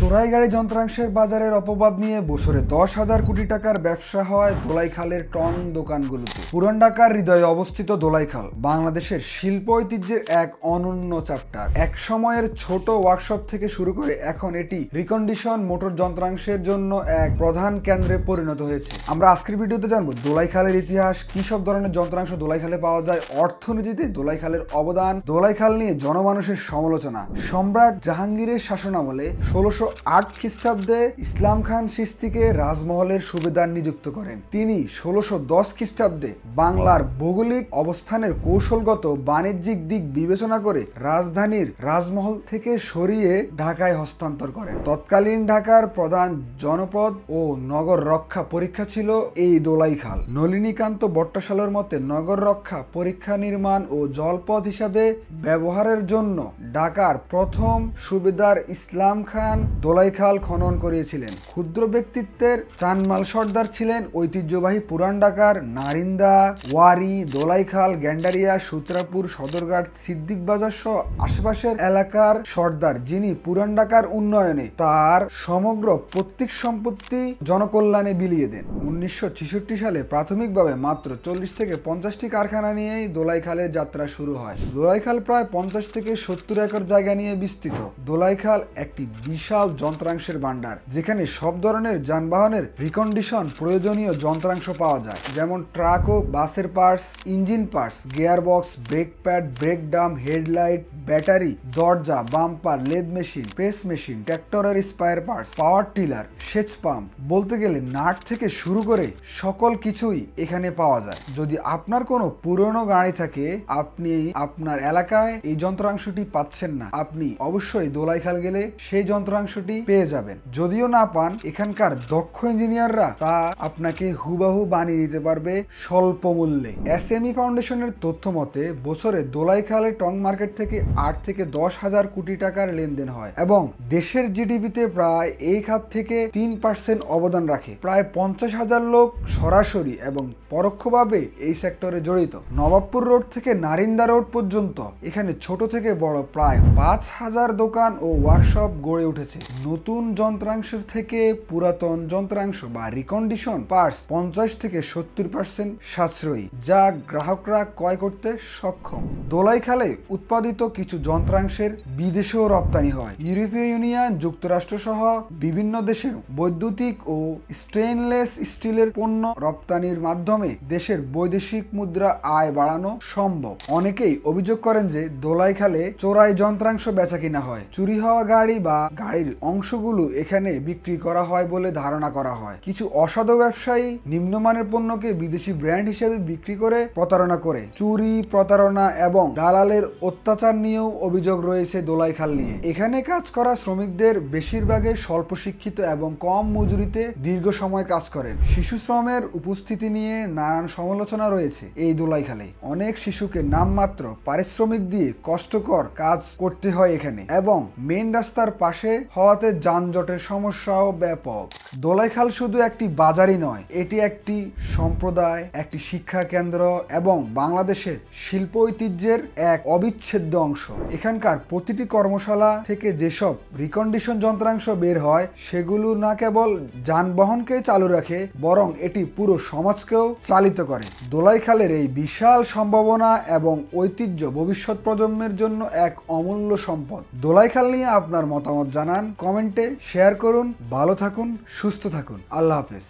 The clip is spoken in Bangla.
চোরাই গাড়ি যন্ত্রাংশের বাজারের অপবাদ নিয়ে বছরে 10,000 কোটি টাকার ব্যবসা হয় দোলাইখালের টং দোকানগুলোতে। পুরান ঢাকার হৃদয়ে অবস্থিত দোলাইখাল বাংলাদেশের শিল্প ঐতিহ্যের এক অনন্য চ্যাপ্টার। এক সময়ের ছোট ওয়ার্কশপ থেকে শুরু করে এখন এটি রিকন্ডিশন মোটর যন্ত্রাংশের জন্য এক প্রধান কেন্দ্রে পরিণত হয়েছে। আমরা আজকের ভিডিওতে জানবো দোলাইখালের ইতিহাস, কি সব ধরনের যন্ত্রাংশ দোলাইখালে পাওয়া যায়, অর্থনীতিতে দোলাইখালের অবদান, দোলাইখাল নিয়ে জনমানুষের সমালোচনা। সম্রাট জাহাঙ্গীরের শাসনামলে 1608 খ্রিস্টাব্দে ইসলাম খান চিশতিকে রাজমহলের সুবেদার নিযুক্ত করেন। তিনি 1610 খ্রিস্টাব্দে বাংলার ভৌগোলিক অবস্থানের কৌশলগত বাণিজ্যিক দিক বিবেচনা করে রাজধানীর রাজমহল থেকে সরিয়ে ঢাকায় হস্তান্তর করেন। তৎকালীন ঢাকার প্রধান জনপদ ও নগর রক্ষা পরীক্ষা ছিল এই দোলাইখাল। নলিনীকান্ত ভট্টশালের মতে নগর রক্ষা পরীক্ষা নির্মাণ ও জলপথ হিসাবে ব্যবহারের জন্য ঢাকার প্রথম সুবেদার ইসলাম খান দোলাইখাল খনন করিয়েছিলেন। ক্ষুদ্র ব্যক্তিত্বের চানমাল সর্দার ছিলেন ঐতিহ্যবাহী পুরান ঢাকার নারিন্দা, ওয়ারি, দোলাইখাল, গ্যান্ডারিয়া, সূত্রাপুর, সদরঘাট, সিদ্দিক বাজার সহ আশেপাশের এলাকার সর্দার, যিনি পুরান ঢাকার উন্নয়নে তার সমগ্র পৈতৃক সম্পত্তি জনকল্যাণে বিলিয়ে দেন। 1966 সালে প্রাথমিকভাবে মাত্র 40 থেকে 50টি কারখানা নিয়েই দোলাইখালের যাত্রা শুরু হয়। দোলাইখাল প্রায় 50 থেকে 70 একর জায়গা নিয়ে বিস্তৃত। দোলাইখাল একটি বিশাল যন্ত্রাংশের ভান্ডার, যেখানে সব ধরনের যানবাহনের রিকন্ডিশন প্রয়োজনীয় যন্ত্রাংশ পাওয়া যায়, যেমন ট্রাক ও বাসের parts, engine parts, gear box, brake pad, brake drum, headlight, battery, দরজা, bumper, lathe machine, press machine, ট্র্যাক্টরের স্পায়ার পার্টস, পাওয়ার টিলার, সেচ পাম্প, বলতে গেলে নাট থেকে শুরু করে সকল কিছুই এখানে পাওয়া যায়। যদি আপনার কোনো পুরনো গাড়ি থাকে, আপনি আপনার এলাকায় এই যন্ত্রাংশটি পাচ্ছেন না, আপনি অবশ্যই দোলাইখাল গেলে সেই যন্ত্রাংশটি পেয়ে যাবেন। যদিও না পান, এখানকার দক্ষ ইঞ্জিনিয়াররা তা আপনাকে হুবাহু বানিয়ে দিতে পারবে স্বল্প মূল্যে। এসএমই ফাউন্ডেশনের তথ্য মতে বছরে দোলাইখালে টং মার্কেট থেকে 8 থেকে 10,000 কোটি টাকার লেনদেন হয় এবং দেশের জিডিপিতে প্রায় এই খাত থেকে 3% অবদান রাখে। প্রায় 50,000 লোক সরাসরি এবং পরোক্ষভাবে এই সেক্টরে জড়িত। নবাবপুর রোড থেকে নারিন্দা রোড পর্যন্ত এখানে ছোট থেকে বড় প্রায় 5,000 দোকান ও ওয়ার্কশপ গড়ে উঠেছে। নতুন যন্ত্রাংশের থেকে পুরাতন যন্ত্রাংশ বা রিকন্ডিশন পার্টস 50 থেকে 70% সাশ্রয়ী, যা গ্রাহকরা ক্রয় করতে সক্ষম। দোলাইখালে উৎপাদিত কিছু যন্ত্রাংশের বিদেশেও রপ্তানি হয়। ইউরোপীয় ইউনিয়ন, যুক্তরাষ্ট্র সহ বিভিন্ন দেশের বৈদ্যুতিক ও স্টেইনলেস স্টিলের পণ্য রপ্তানির মাধ্যমে দেশের বৈদেশিক মুদ্রা আয় বাড়ানো সম্ভব। অনেকেই অভিযোগ করেন যে দোলাইখালে চোরাই যন্ত্রাংশ বেচা কিনা হয়, চুরি হওয়া গাড়ি বা গাড়ির অংশগুলো এখানে বিক্রি করা হয় বলে ধারণা করা হয়। কিছু অসাধু ব্যবসায়ী নিম্নমানের পণ্যকে বিদেশি ব্র্যান্ড হিসেবে বিক্রি করে প্রতারণা করে। চুরি, প্রতারণা এবং দালালের অত্যাচার নিয়েও অভিযোগ রয়েছে দোলাইখাল নিয়ে। এখানে কাজ করা শ্রমিকদের বেশিরভাগই স্বল্প শিক্ষিত এবং কম মজুরিতে দীর্ঘ সময় কাজ করেন। শিশু শ্রমের উপস্থিতি নিয়ে নানান সমালোচনা রয়েছে এই দোলাইখালে। অনেক শিশুকে নামমাত্র পারিশ্রমিক দিয়ে কষ্টকর কাজ করতে হয় এখানে এবং মেন রাস্তার পাশে হওয়াতে যানজটের সমস্যাও ব্যাপক। দোলাইখাল শুধু একটি বাজারই নয়, এটি একটি সম্প্রদায়, একটি শিক্ষা কেন্দ্র এবং বাংলাদেশের শিল্প ঐতিহ্যের এক অবিচ্ছেদ্য অংশ। এখানকার প্রতিটি কর্মশালা থেকে যেসব রিকন্ডিশন যন্ত্রাংশ বের হয়, সেগুলো না কেবল যানবাহনকে চালু রাখে, বরং এটি পুরো সমাজকেও চালিত করে। দোলাইখালের এই বিশাল সম্ভাবনা এবং ঐতিহ্য ভবিষ্যৎ প্রজন্মের জন্য এক অমূল্য সম্পদ। দোলাইখাল নিয়ে আপনার মতামত জানান, কমেন্টে শেয়ার করুন। ভালো থাকুন, সুস্থ থাকুন। আল্লাহ হাফেজ।